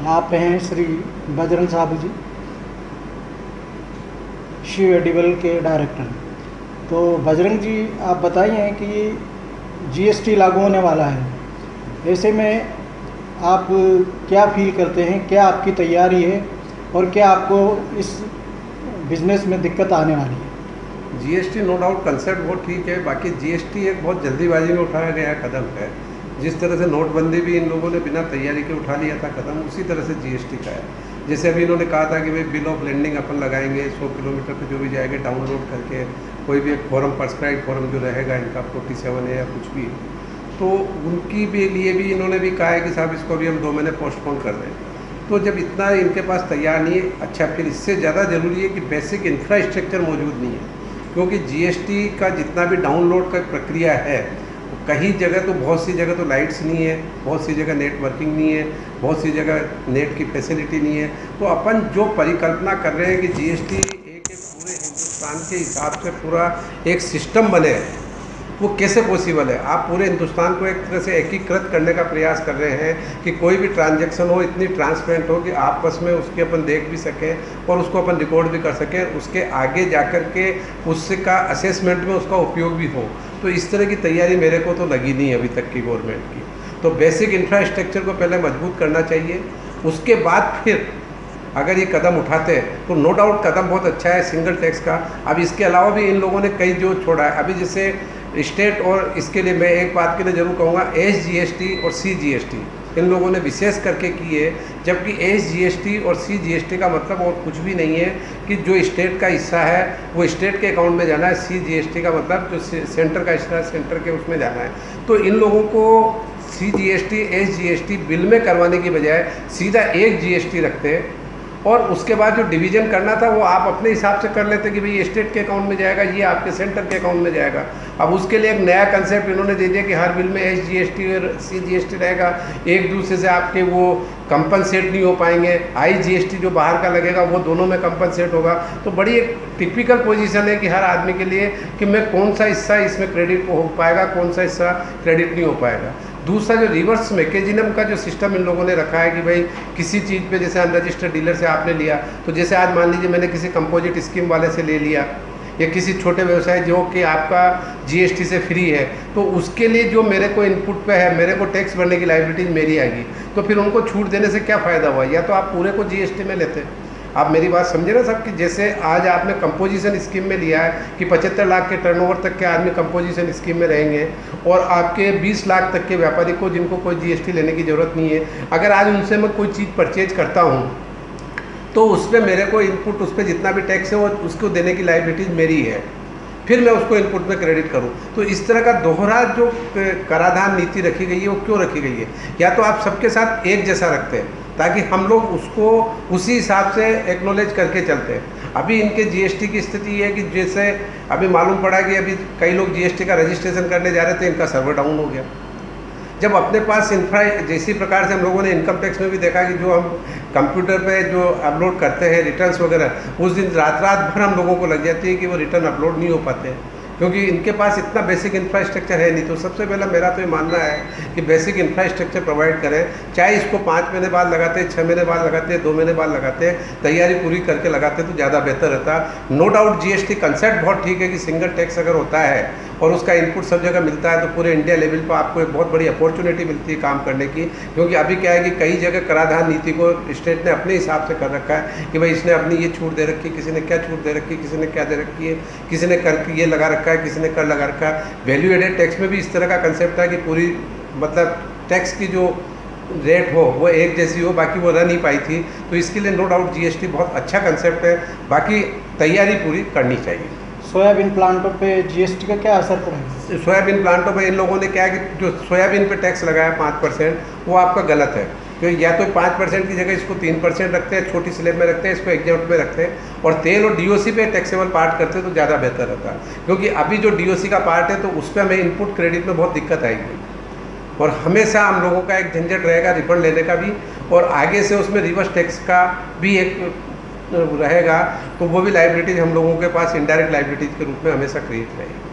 आप हैं श्री बजरंग साहब जी, शिव एडिबल के डायरेक्टर। तो बजरंग जी, आप बताइए कि जीएसटी लागू होने वाला है, ऐसे में आप क्या फील करते हैं, क्या आपकी तैयारी है और क्या आपको इस बिज़नेस में दिक्कत आने वाली है? जीएसटी नो डाउट कंसेप्ट बहुत ठीक है। बाकी जीएसटी एक बहुत जल्दीबाजी में उठाया गया कदम है। जिस तरह से नोटबंदी भी इन लोगों ने बिना तैयारी के उठा लिया था कदम, उसी तरह से जीएसटी का है। जैसे अभी इन्होंने कहा था कि भाई बिल ऑफ लैंडिंग अपन लगाएंगे 100 किलोमीटर पे जो भी जाएंगे डाउनलोड करके, कोई भी एक फॉर्म प्रेस्क्राइब फॉर्म जो रहेगा इनका 47 है या कुछ भी, तो उनकी भी लिए भी इन्होंने भी कहा है कि साहब इसको भी हम 2 महीने पोस्टपोन कर दें। तो जब इतना इनके पास तैयार नहीं है, अच्छा फिर इससे ज़्यादा ज़रूरी है कि बेसिक इंफ्रास्ट्रक्चर मौजूद नहीं है। क्योंकि जीएसटी का जितना भी डाउनलोड का प्रक्रिया है, कहीं जगह तो बहुत सी जगह तो लाइट्स नहीं है, बहुत सी जगह नेटवर्किंग नहीं है, बहुत सी जगह नेट की फैसिलिटी नहीं है। तो अपन जो परिकल्पना कर रहे हैं कि जीएसटी एक पूरे हिंदुस्तान के हिसाब से पूरा एक सिस्टम बने, वो कैसे पॉसिबल है? आप पूरे हिंदुस्तान को एक तरह से एकीकृत करने का प्रयास कर रहे हैं कि कोई भी ट्रांजैक्शन हो इतनी ट्रांसपेरेंट हो कि आपस में उसके अपन देख भी सकें और उसको अपन रिकॉर्ड भी कर सकें, उसके आगे जाकर के उसका असेसमेंट में उसका उपयोग भी हो। तो इस तरह की तैयारी मेरे को तो लगी नहीं अभी तक की गवर्नमेंट की। तो बेसिक इंफ्रास्ट्रक्चर को पहले मजबूत करना चाहिए, उसके बाद फिर अगर ये कदम उठाते हैं तो नो डाउट कदम बहुत अच्छा है सिंगल टैक्स का। अब इसके अलावा भी इन लोगों ने कई जो छोड़ा है, अभी जैसे स्टेट, और इसके लिए मैं एक बात के लिए ज़रूर कहूँगा, SGST और CGST इन लोगों ने विशेष करके की है। जबकि SGST और CGST का मतलब और कुछ भी नहीं है कि जो स्टेट का हिस्सा है वो स्टेट के अकाउंट में जाना है, CGST का मतलब जो सेंटर का हिस्सा है सेंटर के उसमें जाना है। तो इन लोगों को CGST SGST बिल में करवाने की बजाय सीधा एक GST रखते हैं और उसके बाद जो डिवीज़न करना था वो आप अपने हिसाब से कर लेते कि भाई ये स्टेट के अकाउंट में जाएगा, ये आपके सेंटर के अकाउंट में जाएगा। अब उसके लिए एक नया कंसेप्ट इन्होंने दे दिया कि हर बिल में SGST और CGST रहेगा, एक दूसरे से आपके वो कंपनसेट नहीं हो पाएंगे। IGST जो बाहर का लगेगा वो दोनों में कंपनसेट होगा। तो बड़ी एक टिपिकल पोजीशन है कि हर आदमी के लिए कि मैं कौन सा हिस्सा इसमें क्रेडिट हो पाएगा, कौन सा हिस्सा क्रेडिट नहीं हो पाएगा। दूसरा जो रिवर्स मैकेनिज्म का जो सिस्टम इन लोगों ने रखा है कि भाई किसी चीज़ पे जैसे अनरजिस्टर्ड डीलर से आपने लिया, तो जैसे आज मान लीजिए मैंने किसी कंपोजिट स्कीम वाले से ले लिया या किसी छोटे व्यवसाय जो कि आपका GST से फ्री है, तो उसके लिए जो मेरे को इनपुट पे है, मेरे को टैक्स भरने की लायबिलिटीज मेरी आएगी। तो फिर उनको छूट देने से क्या फ़ायदा हुआ? या तो आप पूरे को GST में लेते। आप मेरी बात समझे ना सब, कि जैसे आज आपने कंपोजिशन स्कीम में लिया है कि 75 लाख के टर्नओवर तक के आदमी कंपोजिशन स्कीम में रहेंगे और आपके 20 लाख तक के व्यापारी को जिनको कोई GST लेने की ज़रूरत नहीं है, अगर आज उनसे मैं कोई चीज़ परचेज करता हूँ तो उस पर मेरे को इनपुट, उस पर जितना भी टैक्स है वो उसको देने की लायबिलिटीज मेरी है, फिर मैं उसको इनपुट में क्रेडिट करूं। तो इस तरह का दोहरा जो कराधान नीति रखी गई है वो क्यों रखी गई है? या तो आप सबके साथ एक जैसा रखते हैं ताकि हम लोग उसको उसी हिसाब से एक्नॉलेज करके चलते हैं। अभी इनके GST की स्थिति है कि जैसे अभी मालूम पड़ा कि अभी कई लोग GST का रजिस्ट्रेशन करने जा रहे थे, इनका सर्वर डाउन हो गया। जब अपने पास इंफ्रा, जैसी प्रकार से हम लोगों ने इनकम टैक्स में भी देखा कि जो हम कंप्यूटर पे जो अपलोड करते हैं रिटर्न्स वगैरह, उस दिन रात भर हम लोगों को लग जाती है कि वो रिटर्न अपलोड नहीं हो पाते हैं क्योंकि इनके पास इतना बेसिक इंफ्रास्ट्रक्चर है नहीं। तो सबसे पहला मेरा तो ये मानना है कि बेसिक इंफ्रास्ट्रक्चर प्रोवाइड करें, चाहे इसको 5 महीने बाद लगाते हैं, 6 महीने बाद लगाते हैं, 2 महीने बाद लगाते हैं, तैयारी पूरी करके लगाते तो ज़्यादा बेहतर रहता। नो डाउट GST कंसेप्ट बहुत ठीक है कि सिंगल टैक्स अगर होता है और उसका इनपुट सब जगह मिलता है तो पूरे इंडिया लेवल पर आपको एक बहुत बड़ी अपॉर्चुनिटी मिलती है काम करने की। क्योंकि अभी क्या है कि कई जगह कराधान नीति को स्टेट ने अपने हिसाब से कर रखा है कि भाई इसने अपनी ये छूट दे रखी है, किसी ने क्या छूट दे रखी है, किसी ने क्या दे रखी है, किसी ने कर ये लगा रखा है, किसी ने कर लगा रखा है। वैल्यू एडेड टैक्स में भी इस तरह का कंसेप्ट है कि पूरी मतलब टैक्स की जो रेट हो वो एक जैसी हो, बाकी वो रह नहीं पाई थी। तो इसके लिए नो डाउट GST बहुत अच्छा कंसेप्ट है, बाकी तैयारी पूरी करनी चाहिए। सोयाबीन प्लांटों पे GST का क्या असर पड़ेगा? सोयाबीन प्लांटों पे इन लोगों ने क्या है कि जो सोयाबीन पे टैक्स लगाया 5%, वो आपका गलत है। तो या तो 5% की जगह इसको 3% रखते हैं, छोटी स्लैब में रखते हैं, इसको एग्जाम्प्ट में रखते हैं और तेल और DOC पे टैक्सेबल पार्ट करते हैं तो ज़्यादा बेहतर रहता है। क्योंकि अभी जो DOC का पार्ट है तो उस पर हमें इनपुट क्रेडिट में बहुत दिक्कत आएगी और हमेशा हम लोगों का एक झंझट रहेगा रिफंड लेने का भी, और आगे से उसमें रिवर्स टैक्स का भी एक रहेगा। तो वो भी लाइबिलिटीज हम लोगों के पास इनडायरेक्ट लाइबिलिटीज के रूप में हमेशा क्रिएट रहेगी।